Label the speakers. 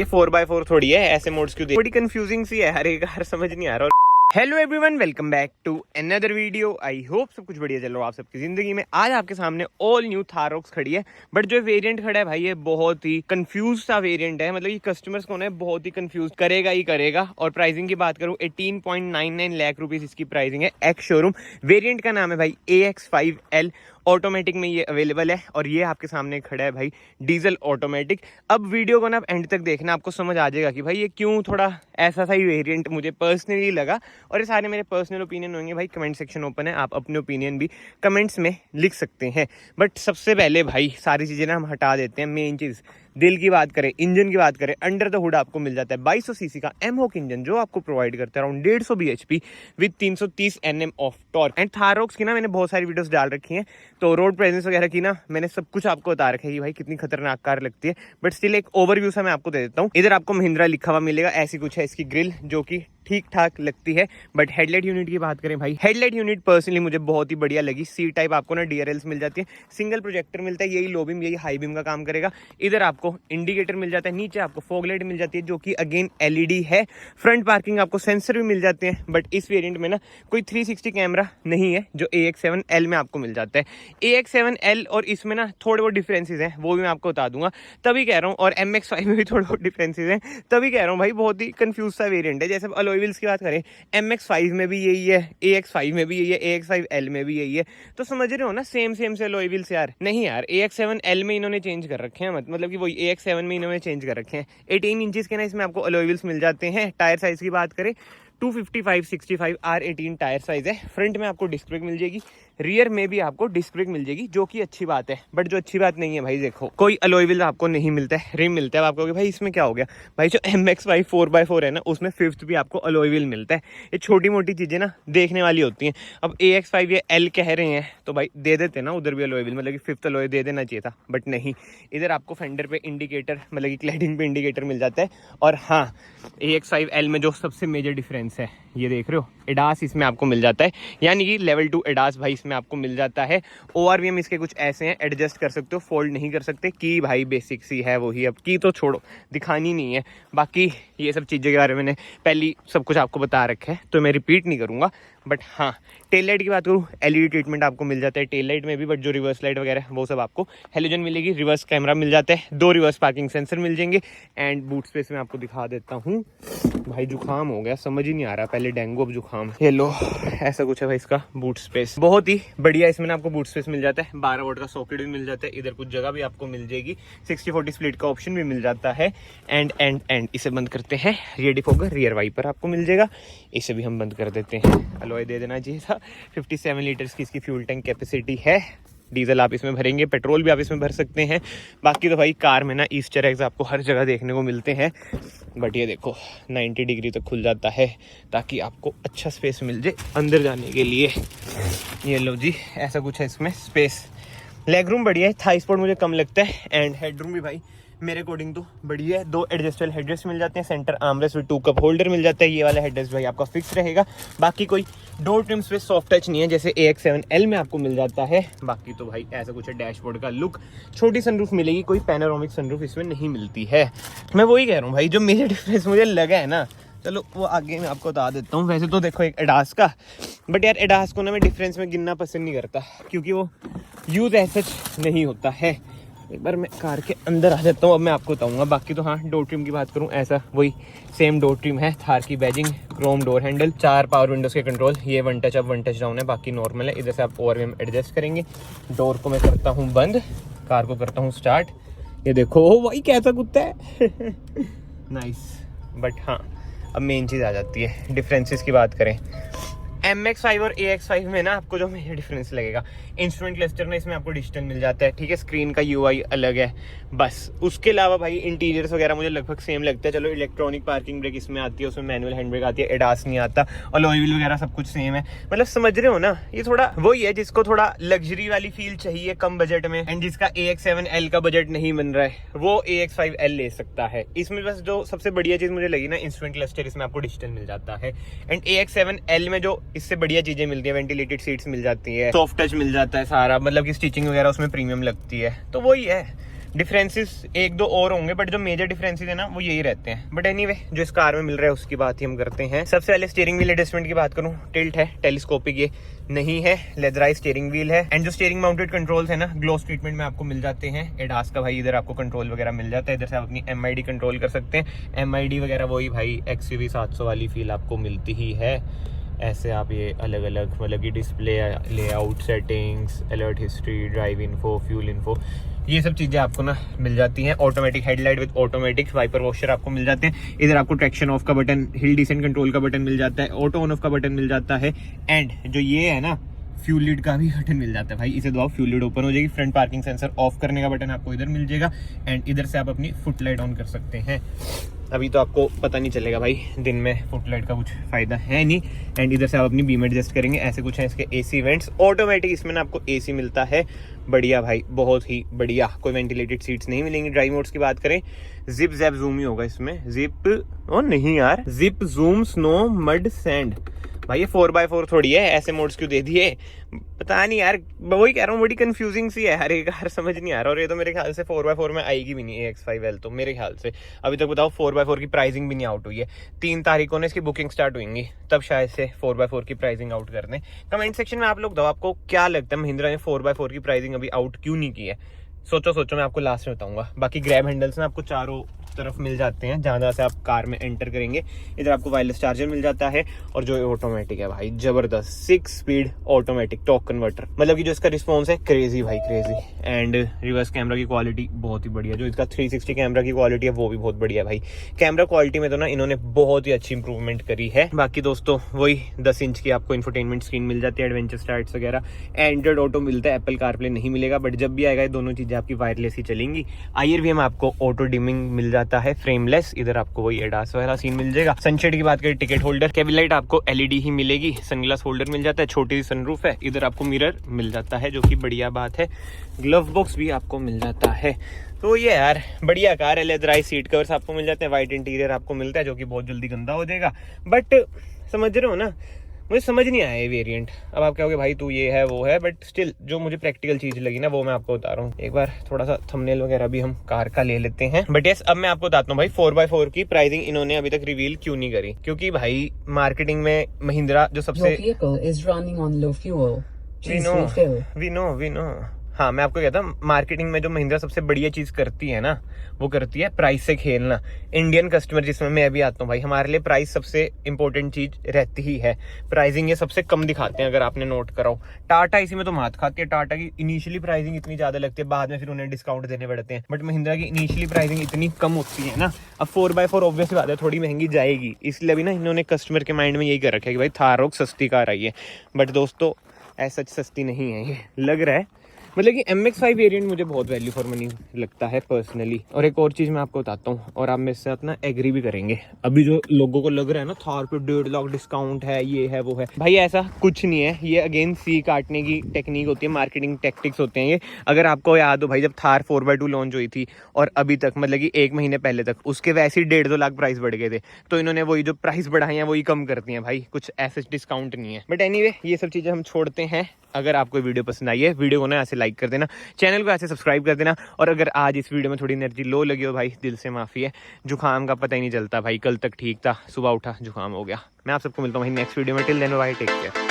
Speaker 1: ये 4x4 थोड़ी है, ऐसे मोड्स क्यों दे, थोड़ी कंफ्यूजिंग सी है, हर एक हर समझ नहीं आ रहा। Hello everyone, welcome back to another video. I hope सब कुछ बढ़िया चल रहा हो आप सबकी जिंदगी में। आज आपके सामने ऑल न्यू थाररॉक्स खड़ी है, बट जो वेरिएंट खड़ा है भाई ये बहुत ही कंफ्यूज सा वेरिएंट है। मतलब ये कस्टमर्स को ना बहुत ही कंफ्यूज करेगा ही करेगा। और प्राइसिंग की बात करूं 18.99 लाख रुपीस इसकी प्राइसिंग है एक्स शोरूम। वेरिएंट का नाम है भाई AX5L। ऑटोमेटिक में ये अवेलेबल है और ये आपके सामने खड़ा है भाई डीजल ऑटोमेटिक। अब वीडियो को ना आप एंड तक देखना, आपको समझ आ जाएगा कि भाई ये क्यों थोड़ा ऐसा सा ही वेरिएंट मुझे पर्सनली लगा। और ये सारे मेरे पर्सनल ओपिनियन होंगे भाई, कमेंट सेक्शन ओपन है, आप अपने ओपिनियन भी कमेंट्स में लिख सकते हैं। बट सबसे पहले भाई सारी चीज़ें ना हम हटा देते हैं। मेन चीज़ दिल की बात करें, इंजन की बात करें, अंडर द हुड आपको मिल जाता है 2200 सीसी का एमहॉक इंजन जो आपको प्रोवाइड करता है around 150 bhp with 330 Nm of torque. And Thar Roxx की ना मैंने बहुत सारी वीडियोस डाल रखी हैं, तो रोड प्रेजेंस वगैरह की ना मैंने सब कुछ आपको बता रखा है कि भाई कितनी खतरनाक कार लगती है। बट स्टिल एक ओवरव्यू सा मैं आपको दे देता हूँ। इधर आपको महिंद्रा लिखा हुआ मिलेगा, ऐसी कुछ है इसकी ग्रिल जो कि ठीक ठाक लगती है। बट हेडलाइट यूनिट की बात करें भाई, हेडलाइट यूनिट पर्सनली मुझे बहुत ही बढ़िया लगी। सी टाइप आपको ना DRLs मिल जाती है, सिंगल प्रोजेक्टर मिलता है, यही लो बीम यही हाई बीम का काम करेगा। इधर आपको इंडिकेटर मिल जाता है, नीचे आपको फॉग लाइट मिल जाती है जो कि अगेन LED है। फ्रंट पार्किंग आपको सेंसर भी मिल जाते हैं। बट इस वेरिएंट में ना कोई 360 कैमरा नहीं है जो AX7L में आपको मिल जाता है। AX7L और इसमें ना थोड़े बहुत डिफरेंसेस हैं, वो भी मैं आपको बता दूंगा, तभी कह रहा हूँ। और MX5 में भी थोड़े बहुत डिफरेंसेस हैं, तभी कह रहा हूँ भाई बहुत ही कंफ्यूज सा वेरिएंट है। जैसे अलॉय व्हील्स की बात करें, MX5 में भी यही है, AX5 में भी यही है, AX5L में भी यही है। तो समझ रहे हो ना, सेम से अलॉय व्हील्स यार। नहीं यार, AX7L में इन्होंने चेंज कर रखे हैं, मतलब कि वही AX7 में इन्होंने चेंज कर रखे हैं। 18 इंचेस के ना इसमें आपको अलॉय व्हील्स मिल जाते हैं। टायर साइज की बात करें 255/65 R18 टायर साइज है। फ्रंट में आपको डिस्क ब्रेक मिल जाएगी, रियर में भी आपको डिस्क ब्रेक मिल जाएगी, जो कि अच्छी बात है। बट जो अच्छी बात नहीं है भाई, देखो कोई अलॉय व्हील आपको नहीं मिलता है, रिम मिलता है। आप कहोगे भाई इसमें क्या हो गया, भाई जो MX5 4x4 है ना उसमें फिफ्थ भी आपको अलॉय व्हील मिलता है। ये छोटी मोटी चीजें ना देखने वाली होती हैं। अब AX5 ये L कह रहे हैं तो भाई दे देते ना उधर भी अलॉय व्हील, मतलब कि फिफ्थ अलॉय दे देना चाहिए था, बट नहीं। इधर आपको फेंडर पे इंडिकेटर, मतलब कि क्लैडिंग पे इंडिकेटर मिल जाता है। और हाँ, AX5L में जो सबसे मेजर डिफरेंस है ये देख रहे हो, एडास इसमें आपको मिल जाता है, यानी कि लेवल 2 एडास भाई इसमें आपको मिल जाता है। ORVM इसके कुछ ऐसे हैं, एडजस्ट कर सकते हो, फोल्ड नहीं कर सकते। की भाई बेसिक सी है वही, अब की तो छोड़ो, दिखानी नहीं है। बाकी ये सब चीज़ों के बारे में मैंने पहले सब कुछ आपको बता रखा है, तो मैं रिपीट नहीं करूँगा। बट हाँ, टेल लाइट की बात करूँ, LED ट्रीटमेंट आपको मिल जाता है टेल लाइट में भी। बट जो रिवर्स लाइट वगैरह वो सब आपको हेलोजन मिलेगी। रिवर्स कैमरा मिल जाता है, 2 रिवर्स पार्किंग सेंसर मिल जाएंगे। एंड बूट स्पेस में आपको दिखा देता हूँ। भाई जुकाम हो गया, समझ ही नहीं आ रहा, पहले डेंगू अब जुकाम। ये लो, ऐसा कुछ है भाई इसका बूट स्पेस, बहुत ही बढ़िया। इसमें ना आपको बूट स्पेस मिल जाता है, 12 वोल्ट का सॉकेट भी मिल जाता है, इधर कुछ जगह भी आपको मिल जाएगी, 60/40 स्प्लिट का ऑप्शन भी मिल जाता है। एंड इसे बंद करते हैं, रियर डिफॉगर, रियर वाइपर आपको मिल जाएगा, इसे भी हम बंद कर देते हैं। अलॉय दे देना चाहिए था। 57 लीटर्स की इसकी फ्यूल टैंक कैपेसिटी है। डीजल आप इसमें भरेंगे, पेट्रोल भी आप इसमें भर सकते हैं। बाकी तो भाई कार में ना ईस्टर एग्स आपको हर जगह देखने को मिलते हैं। बट ये देखो 90 डिग्री तक खुल जाता है ताकि आपको अच्छा स्पेस मिल जाए अंदर जाने के लिए। ये लो जी, ऐसा कुछ है इसमें स्पेस। लेग रूम बढ़िया है, थाई स्पॉट मुझे कम लगता है। एंड हेड रूम भी भाई मेरे अकॉर्डिंग तो बढ़िया है। 2 एडजस्टेबल हेडरेस्ट मिल जाते हैं, centre armrest with 2 cup holder मिल जाता है। ये वाला हेडरेस्ट भाई आपका फिक्स रहेगा। बाकी कोई डोर ट्रिम्स पे सॉफ्ट टच नहीं है जैसे AX7L में आपको मिल जाता है। बाकी तो भाई ऐसा कुछ है। डैशबोर्ड का लुक, छोटी सनरूफ मिलेगी, कोई पैनोरामिक सनरूफ इसमें नहीं मिलती है। मैं वही कह रहा हूँ भाई, जो मेजर डिफरेंस मुझे लगा है ना, चलो वो आगे मैं आपको बता देता हूँ। वैसे तो देखो एक एडास का, बट यार एडास को ना मैं डिफरेंस में गिनना पसंद नहीं करता क्योंकि वो यूज ऐसा नहीं होता है। एक बार मैं कार के अंदर आ जाता हूँ, अब मैं आपको बताऊंगा। बाकी तो हाँ, डोर ट्रिम की बात करूँ, ऐसा वही सेम डोर ट्रिम है। थार की badging, Chrome door handle, 4 power Windows के कंट्रोल, ये 1 टच अप 1 टच डाउन है, बाकी नॉर्मल है। इधर से आप ORVM एडजस्ट करेंगे। डोर को मैं करता हूँ बंद, कार को करता हूँ स्टार्ट। ये देखो भाई कैसा कुत्ता है नाइस। बट हाँ, अब मेन चीज़ आ जाती है, डिफरेंसेस की बात करें। MX5 और AX5 में ना आपको जो मेजर डिफरेंस लगेगा, इंस्ट्रूमेंट क्लस्टर में इसमें आपको डिजिटल मिल जाता है, ठीक है। स्क्रीन का UI अलग है, बस उसके अलावा भाई इंटीरियर्स वगैरह मुझे लगभग सेम लगता है। चलो इलेक्ट्रॉनिक पार्किंग ब्रेक इसमें आती है, उसमें मैनुअल हैंड ब्रेक आती है, एडास नहीं आता, और अलॉय व्हील वगैरह सब कुछ सेम है। मतलब समझ रहे हो ना, ये थोड़ा वही है जिसको थोड़ा लग्जरी वाली फील चाहिए कम बजट में, एंड जिसका AX7L का बजट नहीं बन रहा है वो AX5L ले सकता है। इसमें बस जो सबसे बढ़िया चीज मुझे लगी ना, इंस्ट्रूमेंट क्लस्टर इसमें आपको डिजिटल मिल जाता है। एंड AX7L में जो इससे बढ़िया चीजें मिलती है, वेंटिलेटेड सीट्स मिल जाती है, सॉफ्ट टच मिल जाता है सारा, मतलब कि स्टिचिंग वगैरह उसमें प्रीमियम लगती है। तो वही है, डिफरेंसेस एक दो और होंगे, बट जो मेजर डिफरेंसेस है ना वो यही रहते हैं। बट एनीवे जो इस कार में मिल रहा है उसकी बात ही हम करते हैं। सबसे पहले स्टीयरिंग व्हील एडजस्टमेंट की बात करूं, टिल्ट है, टेलीस्कोपिक ये नहीं है, लेदराइज स्टीयरिंग व्हील है। एंड जो स्टीयरिंग माउंटेड कंट्रोल्स है ना ग्लोस ट्रीटमेंट में आपको मिल जाते हैं। एडास का भाई इधर आपको कंट्रोल वगैरह मिल जाता है, इधर से आप अपनी MID कंट्रोल कर सकते हैं। MID वगैरह वही भाई XUV 700 वाली फील आपको मिलती ही है। ऐसे आप ये अलग अलग मतलब कि display, layout, settings, alert history, drive info, fuel info, ये सब चीज़ें आपको ना मिल जाती हैं। Automatic headlight with automatic wiper washer आपको मिल जाते हैं। इधर आपको ट्रैक्शन ऑफ का बटन, हिल डिसेंट कंट्रोल का बटन मिल जाता है, ऑटो ऑन ऑफ का बटन मिल जाता है। एंड जो ये है ना फ्यूल लिड का भी बटन मिल जाता है भाई, इसे दबाओ फ्यूल लिड ओपन हो जाएगी। फ्रंट पार्किंग सेंसर ऑफ करने का बटन आपको इधर मिल जाएगा। एंड इधर से आप अपनी फुट लाइट ऑन कर सकते हैं। अभी तो आपको पता नहीं चलेगा भाई, दिन में फुट लाइट का कुछ फायदा है नहीं। एंड इधर से आप अपनी बीम एडजस्ट करेंगे। ऐसे कुछ है इसके AC वेंट्स ऑटोमेटिक, इसमें ना आपको AC मिलता है। बढ़िया भाई, बहुत ही बढ़िया। कोई वेंटिलेटेड सीट्स नहीं मिलेंगी। ड्राइव मोड्स की बात करें, जिप जैप जूम ही होगा इसमें। जिप ओ नहीं यार, zip zoom snow mud sand. भाई ये 4x4 थोड़ी है, ऐसे मोड्स क्यों दे दिए पता नहीं यार। वही कह रहा हूँ, बड़ी कंफ्यूजिंग सी है हर एक कार, समझ नहीं आ रहा। और ये तो मेरे ख्याल से 4x4 में आएगी भी नहीं AX5L, तो मेरे ख्याल से अभी तक बताओ 4x4 की प्राइसिंग भी नहीं आउट हुई है। 3 तारीख को ने इसकी बुकिंग स्टार्ट हुई, तब शायद से 4x4 की प्राइसिंग आउट कर दें। कमेंट सेक्शन में आप लोग दो, आपको क्या लगता है महिंद्रा ने 4x4 की प्राइसिंग अभी आउट क्यों नहीं की है? सोचो, मैं आपको लास्ट में बताऊंगा। बाकी ग्रैब हैंडल्स ना आपको चारों तरफ मिल जाते हैं जहाँ से आप कार में एंटर करेंगे। इधर आपको वायरलेस चार्जर मिल जाता है। और जो ऑटोमेटिक है भाई जबरदस्त 6 स्पीड ऑटोमेटिक टॉर्क कन्वर्टर, मतलब कि जो इसका रिस्पॉन्स है क्रेजी भाई क्रेजी। एंड रिवर्स कैमरा की क्वालिटी बहुत ही बढ़िया। जो इसका 360 कैमरा की क्वालिटी है वो भी बहुत बढ़िया भाई। कैमरा क्वालिटी में तो ना इन्होंने बहुत ही अच्छी इंप्रूवमेंट करी है। बाकी दोस्तों वही 10 इंच की आपको इंफोटेनमेंट स्क्रीन मिल जाती है, एडवेंचर स्टार्ट्स वगैरह। एंड्रॉइड ऑटो मिलता है, एप्पल कारप्ले नहीं मिलेगा, बट जब भी आएगा ये दोनों चीजें आपकी वायरलेस ही चलेंगी। IRV में आपको ऑटो डिमिंग मिल जाता है, फ्रेमलेस। इधर आपको वही एडास वाला सीन मिल जाएगा। सनशेड की बात करें, टिकट होल्डर, केबिन लाइट आपको LED ही मिलेगी। सनग्लास होल्डर मिल जाता है, छोटी सी सनरूफ है। इधर आपको मिरर मिल जाता है जो कि बढ़िया बात है। ग्लव बॉक्स भी आपको मिल जाता है। तो ये यार बढ़िया कार है। लेदराइज सीट कवर्स आपको मिल जाते हैं। वाइट इंटीरियर आपको मिलता है जो कि बहुत जल्दी गंदा हो जाएगा, बट समझ रहे हो ना, मुझे समझ नहीं आया ये वेरिएंट। अब आप कहोगे भाई तू ये है वो है, बट स्टिल जो मुझे प्रैक्टिकल चीज लगी ना वो मैं आपको बता रहा हूँ। एक बार थोड़ा सा थंबनेल वगैरह भी हम कार का ले लेते हैं। बट यस, अब मैं आपको बताता हूँ भाई 4x4 की प्राइसिंग इन्होंने अभी तक रिवील क्यों नहीं करी। क्योंकि भाई मार्केटिंग में महिंद्रा जो सबसे वी नो हाँ, मैं आपको कहता हूँ मार्केटिंग में जो महिंद्रा सबसे बढ़िया चीज करती है ना, वो करती है प्राइस से खेलना। इंडियन कस्टमर जिसमें मैं भी आता हूँ भाई, हमारे लिए प्राइस सबसे इंपॉर्टेंट चीज रहती ही है। प्राइसिंग ये सबसे कम दिखाते हैं, अगर आपने नोट कराओ। टाटा इसी में तो मात खाती है। टाटा की इनिशियली प्राइसिंग इतनी ज्यादा लगती है, बाद में फिर उन्हें डिस्काउंट देने पड़ते हैं। बट महिंद्रा की इनिशियली प्राइसिंग इतनी कम होती है ना। अब 4x4 ऑब्वियस बात है थोड़ी महंगी जाएगी, इसलिए भी ना इन्होंने कस्टमर के माइंड में यही कर रखा है कि भाई थार रॉक सस्ती कार आई है। बट दोस्तों ऐसा सस्ती नहीं है, ये लग रहा है। मतलब कि MX5 वेरिएंट मुझे बहुत वैल्यू फॉर मनी लगता है पर्सनली। और एक और चीज़ मैं आपको बताता हूँ, और आप मेरे साथ ना एग्री भी करेंगे। अभी जो लोगों को लग रहा है ना थार पे 1.5 लाख डिस्काउंट है, ये है वो है, भाई ऐसा कुछ नहीं है। ये अगेन सी काटने की टेक्निक होती है, मार्केटिंग टैक्टिक्स होते हैं ये। अगर आपको याद हो भाई, जब थार 4x2 लॉन्च हुई थी और अभी तक मतलब कि 1 महीने पहले तक उसके वैसे ही 1.5-2 लाख प्राइस बढ़ गए थे, तो इन्होंने वही जो प्राइस बढ़ाई है वही कम करती हैं भाई, कुछ ऐसे डिस्काउंट नहीं है। बट एनीवे ये सब चीज़ें हम छोड़ते हैं। अगर आपको वीडियो पसंद आई है, वीडियो को ना ऐसे लाइक कर देना, चैनल को ऐसे सब्सक्राइब कर देना। और अगर आज इस वीडियो में थोड़ी एनर्जी लो लगी हो भाई, दिल से माफ़ी है। जुकाम का पता ही नहीं चलता भाई, कल तक ठीक था, सुबह उठा जुकाम हो गया। मैं आप सबको मिलता हूँ भाई नेक्स्ट वीडियो में। Till then bye, take care.